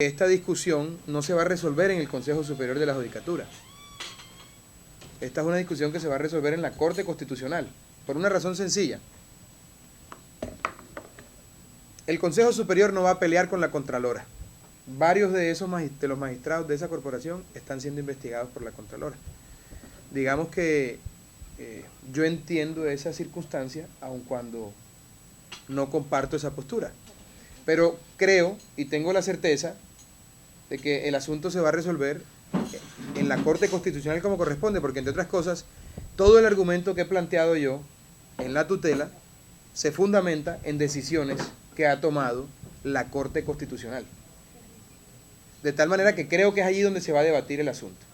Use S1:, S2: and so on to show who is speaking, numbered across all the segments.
S1: Esta discusión no se va a resolver en el Consejo Superior de la Judicatura. Esta es una discusión que se va a resolver en la Corte Constitucional, por una razón sencilla. El Consejo Superior no va a pelear con la Contralora. Varios de los magistrados de esa corporación están siendo investigados por la Contralora. Digamos que yo entiendo esa circunstancia, aun cuando no comparto esa postura. Pero creo y tengo la certeza de que el asunto se va a resolver en la Corte Constitucional como corresponde, porque entre otras cosas, todo el argumento que he planteado yo en la tutela se fundamenta en decisiones que ha tomado la Corte Constitucional. De tal manera que creo que es allí donde se va a debatir el asunto.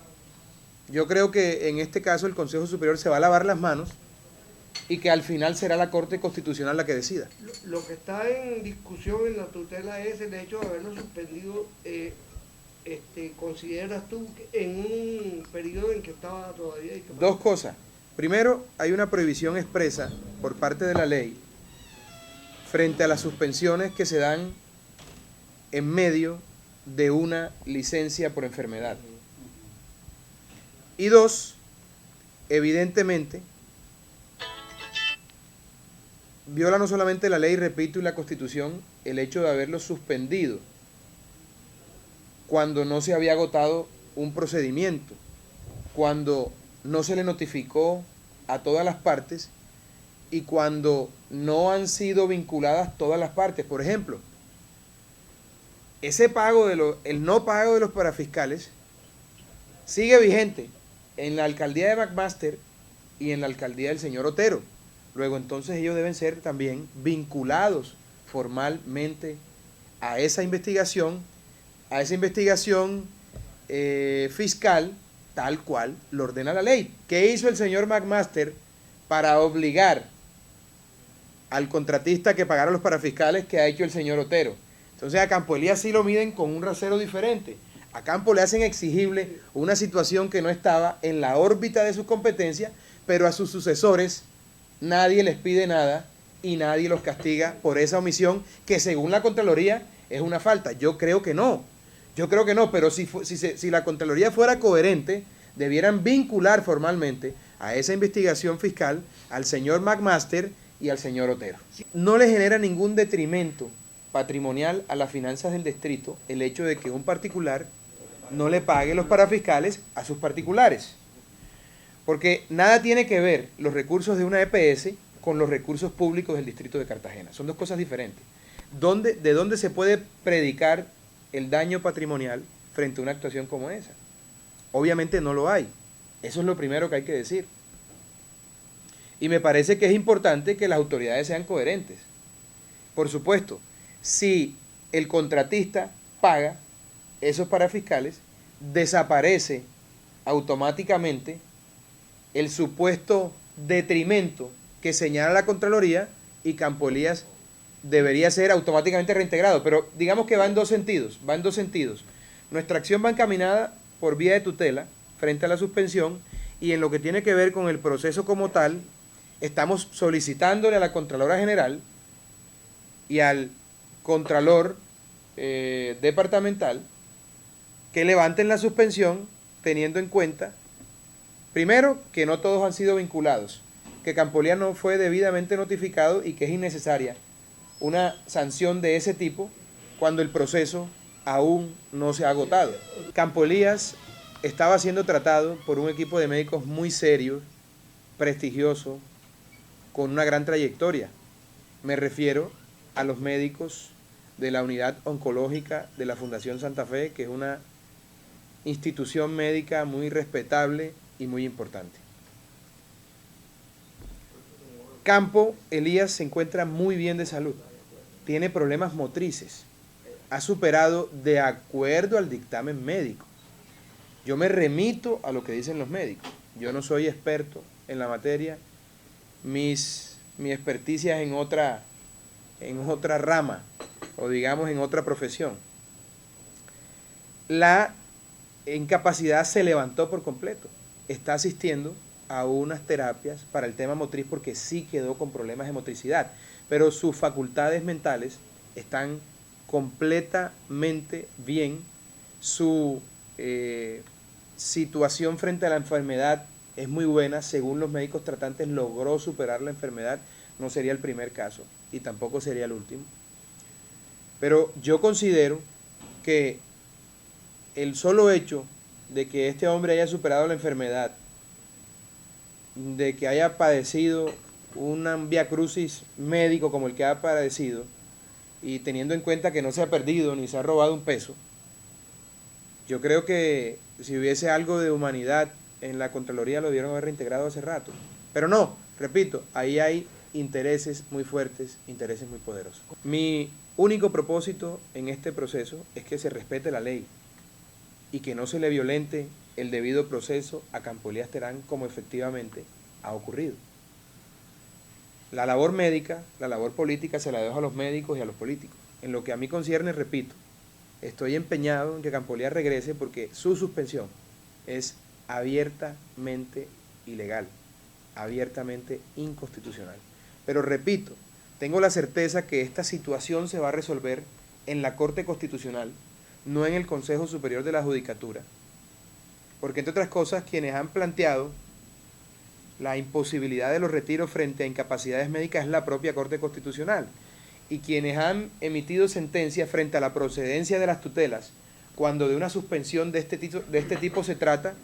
S1: Yo creo que en este caso el Consejo Superior se va a lavar las manos y que al final será la Corte Constitucional la que decida.
S2: Lo que está en discusión en la tutela es el hecho de haberlo suspendido, ¿consideras tú en un periodo en que estaba todavía?
S1: Dos cosas. Primero, hay una prohibición expresa por parte de la ley frente a las suspensiones que se dan en medio de una licencia por enfermedad. Y dos, evidentemente, viola no solamente la ley, repito, y la Constitución, el hecho de haberlo suspendido cuando no se había agotado un procedimiento, cuando no se le notificó a todas las partes y cuando no han sido vinculadas todas las partes. Por ejemplo, ese pago el no pago de los parafiscales sigue vigente en la alcaldía de McMaster y en la alcaldía del señor Otero. Luego entonces ellos deben ser también vinculados formalmente a esa investigación fiscal, tal cual lo ordena la ley. ¿Qué hizo el señor McMaster para obligar al contratista que pagara los parafiscales que ha hecho el señor Otero? Entonces a Campo Elías sí lo miden con un rasero diferente. A Campo le hacen exigible una situación que no estaba en la órbita de sus competencias, pero a sus sucesores nadie les pide nada y nadie los castiga por esa omisión que según la Contraloría es una falta. Yo creo que no, pero si la Contraloría fuera coherente, debieran vincular formalmente a esa investigación fiscal al señor McMaster y al señor Otero. No le genera ningún detrimento patrimonial a las finanzas del distrito el hecho de que un particular no le pague los parafiscales a sus particulares. Porque nada tiene que ver los recursos de una EPS con los recursos públicos del distrito de Cartagena. Son dos cosas diferentes. ¿De dónde se puede predicar el daño patrimonial frente a una actuación como esa? Obviamente no lo hay. Eso es lo primero que hay que decir. Y me parece que es importante que las autoridades sean coherentes. Por supuesto, si el contratista paga esos parafiscales, desaparece automáticamente el supuesto detrimento que señala la Contraloría y Campo Elías debería ser automáticamente reintegrado. Pero digamos que va en dos sentidos. Nuestra acción va encaminada por vía de tutela frente a la suspensión y en lo que tiene que ver con el proceso como tal, estamos solicitándole a la Contralora General y al Contralor departamental que levanten la suspensión teniendo en cuenta, primero, que no todos han sido vinculados, que Campo Elías no fue debidamente notificado y que es innecesaria una sanción de ese tipo cuando el proceso aún no se ha agotado. Campo Elías estaba siendo tratado por un equipo de médicos muy serio, prestigioso, con una gran trayectoria. Me refiero a los médicos de la unidad oncológica de la Fundación Santa Fe, que es una institución médica muy respetable y muy importante. Campo Elías se encuentra muy bien de salud, tiene problemas motrices, ha superado de acuerdo al dictamen médico. Yo me remito a lo que dicen los médicos, yo no soy experto en la materia, mi experticia es en otra rama, o digamos en otra profesión. La incapacidad se levantó por completo, está asistiendo a unas terapias para el tema motriz porque sí quedó con problemas de motricidad, pero sus facultades mentales están completamente bien, su situación frente a la enfermedad es muy buena, según los médicos tratantes logró superar la enfermedad, no sería el primer caso y tampoco sería el último. Pero yo considero que el solo hecho de que este hombre haya superado la enfermedad, de que haya padecido un viacrucis médico como el que ha padecido, y teniendo en cuenta que no se ha perdido ni se ha robado un peso, yo creo que si hubiese algo de humanidad en la Contraloría lo debieron haber reintegrado hace rato. Pero no, repito, ahí hay intereses muy fuertes, intereses muy poderosos. Mi único propósito en este proceso es que se respete la ley y que no se le violente el debido proceso a Campo Elías Terán como efectivamente ha ocurrido. La labor médica, la labor política se la dejo a los médicos y a los políticos. En lo que a mí concierne, repito, estoy empeñado en que Campo Elías regrese porque su suspensión es abiertamente ilegal, abiertamente inconstitucional. Pero repito, tengo la certeza que esta situación se va a resolver en la Corte Constitucional, no en el Consejo Superior de la Judicatura, porque entre otras cosas quienes han planteado la imposibilidad de los retiros frente a incapacidades médicas es la propia Corte Constitucional, y quienes han emitido sentencias frente a la procedencia de las tutelas cuando de una suspensión de este tipo se trata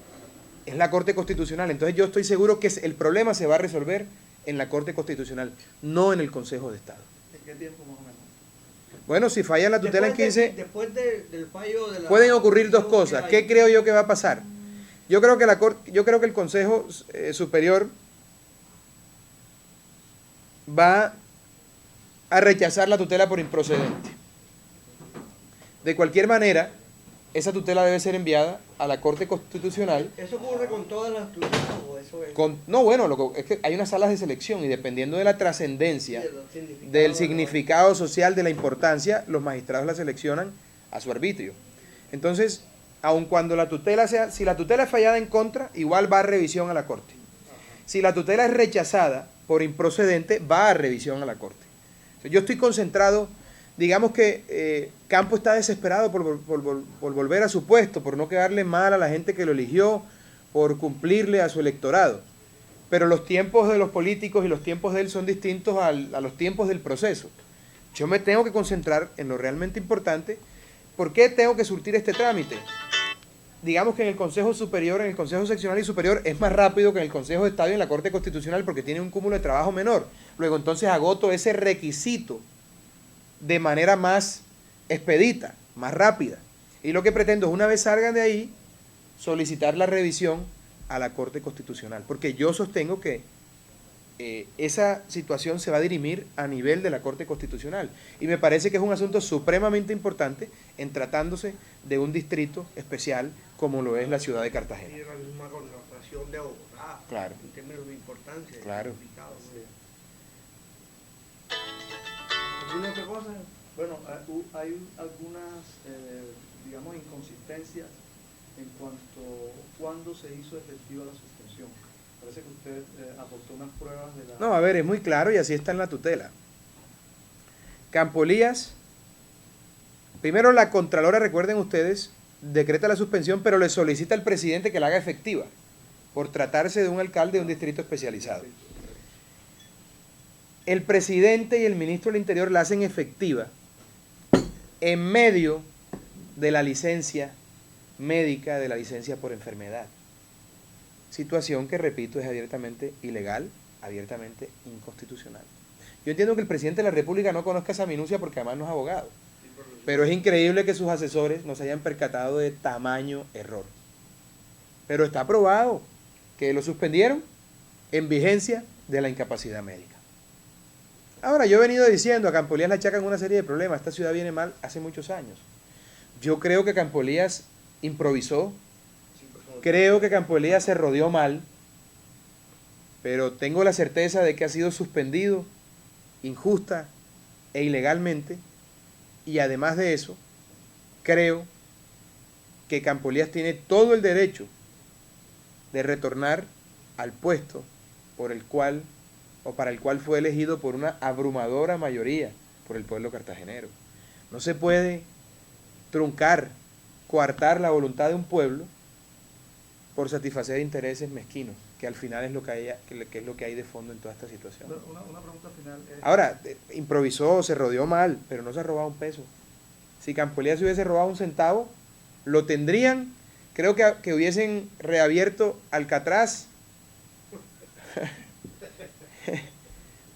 S1: es la Corte Constitucional. Entonces yo estoy seguro que el problema se va a resolver en la Corte Constitucional, no en el Consejo de Estado.
S2: ¿En qué tiempo más o menos?
S1: Bueno, si falla la tutela en 15,
S2: después del fallo de la
S1: pueden ocurrir dos cosas. ¿Qué creo yo que va a pasar? Yo creo que el Consejo Superior va a rechazar la tutela por improcedente. De cualquier manera, esa tutela debe ser enviada a la Corte Constitucional.
S2: ¿Eso ocurre con todas las tutelas o eso es?
S1: No, bueno, es que hay unas salas de selección y dependiendo de la trascendencia, del significado social, de la importancia, los magistrados la seleccionan a su arbitrio. Entonces, aun cuando la tutela si la tutela es fallada en contra, igual va a revisión a la Corte. Si la tutela es rechazada por improcedente, va a revisión a la Corte. Yo estoy concentrado, digamos que Campo está desesperado por volver a su puesto, por no quedarle mal a la gente que lo eligió, por cumplirle a su electorado. Pero los tiempos de los políticos y los tiempos de él son distintos a los tiempos del proceso. Yo me tengo que concentrar en lo realmente importante. ¿Por qué tengo que surtir este trámite? Digamos que en el Consejo Superior, en el Consejo Seccional y Superior es más rápido que en el Consejo de Estado y en la Corte Constitucional porque tiene un cúmulo de trabajo menor. Luego entonces agoto ese requisito de manera más expedita, más rápida. Y lo que pretendo es, una vez salgan de ahí, solicitar la revisión a la Corte Constitucional, porque yo sostengo que esa situación se va a dirimir a nivel de la Corte Constitucional. Y me parece que es un asunto supremamente importante en tratándose de un distrito especial como lo es la ciudad de Cartagena.
S2: Y la misma connotación de Bogotá,
S1: claro,
S2: en términos de importancia.
S1: Claro.
S2: ¿Alguna otra cosa?
S3: Bueno, hay algunas, digamos, inconsistencias en cuanto a cuándo se hizo efectiva la suspensión. Parece que usted aportó unas pruebas de la...
S1: No, a ver, es muy claro y así está en la tutela. Campo Elías, primero la Contralora, recuerden ustedes, decreta la suspensión, pero le solicita al presidente que la haga efectiva, por tratarse de un alcalde de un distrito especializado. El presidente y el ministro del Interior la hacen efectiva en medio de la licencia médica, de la licencia por enfermedad. Situación que, repito, es abiertamente ilegal, abiertamente inconstitucional. Yo entiendo que el presidente de la República no conozca esa minucia porque además no es abogado, pero es increíble que sus asesores no se hayan percatado de tamaño error. Pero está probado que lo suspendieron en vigencia de la incapacidad médica. Ahora, yo he venido diciendo, a Campo Elías le achacan una serie de problemas, esta ciudad viene mal hace muchos años. Yo creo que Campo Elías improvisó, creo que Campo Elías se rodeó mal, pero tengo la certeza de que ha sido suspendido injusta e ilegalmente, y además de eso, creo que Campo Elías tiene todo el derecho de retornar al puesto por el cual o para el cual fue elegido por una abrumadora mayoría por el pueblo cartagenero. No se puede truncar, coartar la voluntad de un pueblo por satisfacer intereses mezquinos, que al final es lo que hay de fondo en toda esta situación.
S3: Una pregunta final.
S1: Ahora, improvisó, se rodeó mal, pero no se ha robado un peso. Si Campo Elías se hubiese robado un centavo, lo tendrían, creo que hubiesen reabierto Alcatraz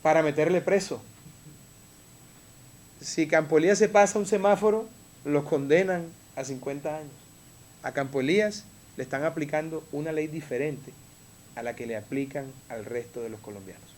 S1: para meterle preso. Si Campo Elías se pasa un semáforo, lo condenan a 50 años. A Campo Elías le están aplicando una ley diferente a la que le aplican al resto de los colombianos.